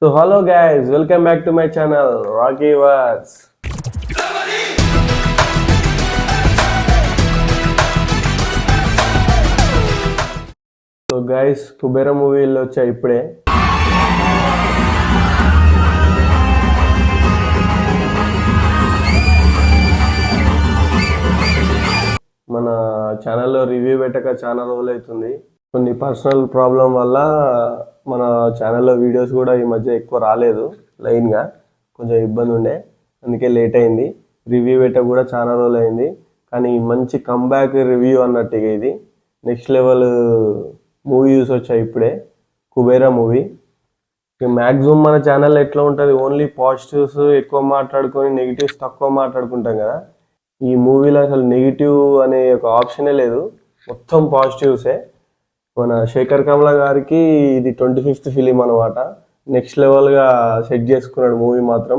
So hello guys, welcome back to my channel Rocky Words. So guys, Kubera movie lo వచ్చా ఇప్పుడే. మన ఛానల్లో review పెట్టక చాలా రోజులు అవుతుంది. కొన్ని పర్సనల్ ప్రాబ్లం వల్ల మన ఛానల్లో వీడియోస్ కూడా ఈ మధ్య ఎక్కువ రాలేదు. లైన్గా కొంచెం ఇబ్బంది ఉండే, అందుకే లేట్ అయింది. రివ్యూ పెట్టక కూడా చాలా రోజులు అయింది, కానీ మంచి కంబ్యాక్ రివ్యూ అన్నట్టుగా ఇది నెక్స్ట్ లెవెల్ మూవీ చూసి వచ్చాయి ఇప్పుడే, కుబేరా మూవీ. మ్యాక్సిమం మన ఛానల్లో ఎట్లా ఉంటుంది, ఓన్లీ పాజిటివ్స్ ఎక్కువ మాట్లాడుకొని నెగిటివ్స్ తక్కువ మాట్లాడుకుంటాం కదా. ఈ మూవీలో అసలు నెగిటివ్ అనే ఒక ఆప్షనే లేదు, మొత్తం పాజిటివ్సే. మన శేఖర్ కమల గారికి ఇది 25th ఫిలిం అనమాట. నెక్స్ట్ లెవెల్గా సెట్ చేసుకున్నాడు మూవీ మాత్రం.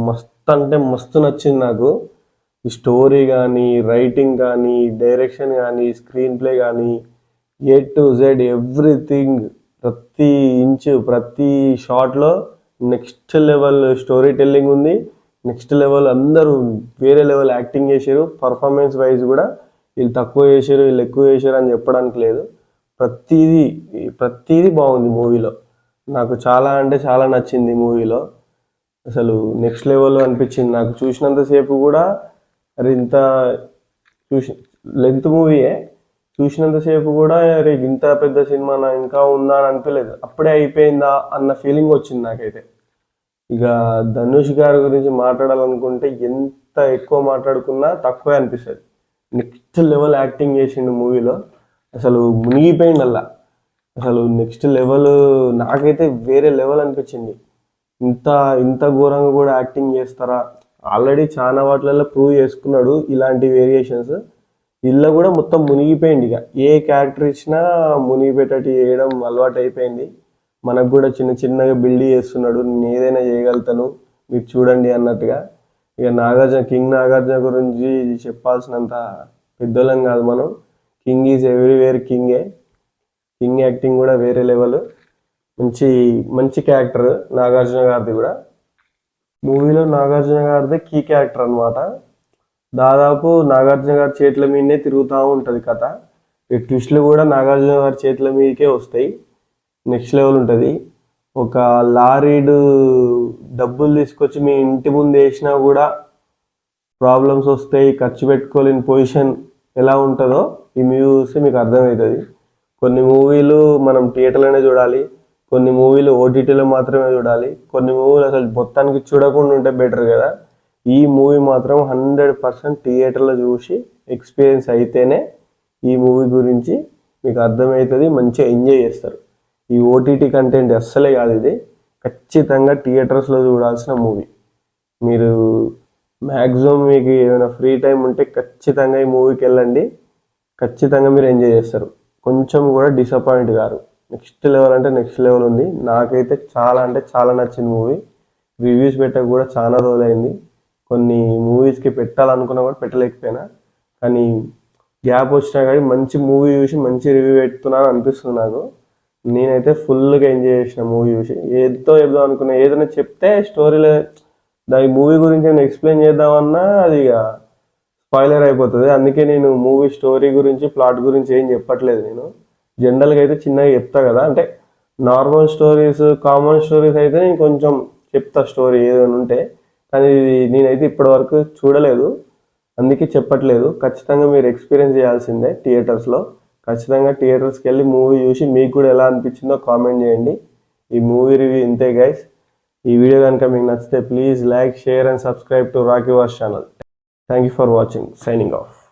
మస్తు అంటే మస్తు నచ్చింది నాకు. ఈ స్టోరీ కానీ, రైటింగ్ కానీ, డైరెక్షన్ కానీ, స్క్రీన్ ప్లే కానీ, A to Z ఎవ్రీథింగ్, ప్రతి ఇంచు ప్రతి షాట్లో నెక్స్ట్ లెవెల్ స్టోరీ టెల్లింగ్ ఉంది. నెక్స్ట్ లెవెల్ అందరూ వేరే లెవెల్ యాక్టింగ్ చేశారు. పర్ఫార్మెన్స్ వైజ్ కూడా వీళ్ళు తక్కువ చేశారు, వీళ్ళు ఎక్కువ చేశారు అని చెప్పడానికి లేదు. ప్రతిదీ బాగుంది మూవీలో. నాకు చాలా అంటే చాలా నచ్చింది మూవీలో. అసలు నెక్స్ట్ లెవెల్ అనిపించింది నాకు. చూసినంతసేపు కూడా అరే ఇంత లెంత్ మూవీయే, చూసినంతసేపు కూడా అరే ఇంత పెద్ద సినిమా ఇంకా ఉందా అని అనిపించలేదు. అప్పుడే అయిపోయిందా అన్న ఫీలింగ్ వచ్చింది నాకైతే. ఇక ధనుష్ గారి గురించి మాట్లాడాలనుకుంటే ఎంత ఎక్కువ మాట్లాడుకున్నా తక్కువే అనిపిస్తుంది. నెక్స్ట్ లెవెల్ యాక్టింగ్ చేసిండు మూవీలో, అసలు మునిగిపోయింది అలా. అసలు నెక్స్ట్ లెవెల్ నాకైతే వేరే లెవెల్ అనిపించింది. ఇంత ఘోరంగా కూడా యాక్టింగ్ చేస్తారా? ఆల్రెడీ చాలా వాటిలలో ప్రూవ్ చేసుకున్నాడు ఇలాంటి వేరియేషన్స్. ఇల్లు కూడా మొత్తం మునిగిపోయింది. ఇక ఏ క్యారెక్టర్ ఇచ్చినా మునిగిపోయేటట్టు చేయడం అలవాటు అయిపోయింది. మనకు కూడా చిన్న చిన్నగా బిల్డ్ చేస్తున్నాడు, నేను ఏదైనా చేయగలుగుతాను మీరు చూడండి అన్నట్టుగా. ఇక కింగ్ నాగార్జున గురించి చెప్పాల్సినంత పెద్దోళ్ళం కాదు మనం. కింగ్ ఈజ్ ఎవ్రీవేర్ కింగే. కింగ్ యాక్టింగ్ కూడా వేరే లెవెల్. మంచి క్యారెక్టర్ నాగార్జున గారిది కూడా. మూవీలో నాగార్జున గారిదే కీ క్యారెక్టర్ అనమాట. దాదాపు నాగార్జున గారి చేతుల మీదనే తిరుగుతూ ఉంటుంది కథ. ఈ ట్విస్ట్లు కూడా నాగార్జున గారి చేతుల మీదకే వస్తాయి. నెక్స్ట్ లెవెల్ ఉంటుంది. ఒక లారీడు డబ్బులు తీసుకొచ్చి మీ ఇంటి ముందు వేసినా కూడా ప్రాబ్లమ్స్ వస్తాయి, ఖర్చు పెట్టుకోలేని పొజిషన్ ఎలా ఉంటుందో ఈ మూవీ చూస్తే మీకు అర్థమవుతుంది. కొన్ని మూవీలు మనం థియేటర్లోనే చూడాలి, కొన్ని మూవీలు ఓటీటీలో మాత్రమే చూడాలి, కొన్ని మూవీలు అసలు మొత్తానికి చూడకుండా ఉంటే బెటర్ కదా. ఈ మూవీ మాత్రం 100% థియేటర్లో చూసి ఎక్స్పీరియన్స్ అయితేనే ఈ మూవీ గురించి మీకు అర్థమవుతుంది, మంచిగా ఎంజాయ్ చేస్తారు. ఈ ఓటీటీ కంటెంట్ అస్సలే కాదు ఇది, ఖచ్చితంగా థియేటర్స్లో చూడాల్సిన మూవీ. మీరు మ్యాక్సిమం మీకు ఏమైనా ఫ్రీ టైం ఉంటే ఖచ్చితంగా ఈ మూవీకి వెళ్ళండి, ఖచ్చితంగా మీరు ఎంజాయ్ చేస్తారు. కొంచెం కూడా డిసప్పాయింట్ కాదు. నెక్స్ట్ లెవెల్ అంటే నెక్స్ట్ లెవెల్ ఉంది. నాకైతే చాలా అంటే చాలా నచ్చింది మూవీ. రివ్యూస్ పెట్టక కూడా చాలా రోజులైంది. కొన్ని మూవీస్కి పెట్టాలనుకున్నా కూడా పెట్టలేకపోయినా, కానీ గ్యాప్ వచ్చినా కానీ మంచి మూవీ చూసి మంచి రివ్యూ పెడుతున్నాను అనిపిస్తుంది నాకు. నేనైతే ఫుల్గా ఎంజాయ్ చేసిన మూవీ చూసి. ఏదో అనుకున్నా, ఏదైనా చెప్తే స్టోరీలో దాని మూవీ గురించి నేను ఎక్స్ప్లెయిన్ చేద్దామన్నా అది ఇక స్పాయిలర్ అయిపోతుంది. అందుకే నేను మూవీ స్టోరీ గురించి ప్లాట్ గురించి ఏం చెప్పట్లేదు. నేను జనరల్గా అయితే చిన్నగా చెప్తా కదా, అంటే నార్మల్ స్టోరీస్, కామన్ స్టోరీస్ అయితే నేను కొంచెం చెప్తా స్టోరీ ఏదైనా ఉంటే, కానీ నేనైతే ఇప్పటివరకు చూడలేదు, అందుకే చెప్పట్లేదు. ఖచ్చితంగా మీరు ఎక్స్పీరియన్స్ చేయాల్సిందే థియేటర్స్లో. ఖచ్చితంగా థియేటర్స్కి వెళ్ళి మూవీ చూసి మీకు కూడా ఎలా అనిపించిందో కామెంట్ చేయండి. ఈ మూవీ రివ్యూ ఇంతే గైస్. ఈ వీడియో కనుక మీకు నచ్చితే please like, share and subscribe to Rocky wars channel. Thank you for watching. Signing off.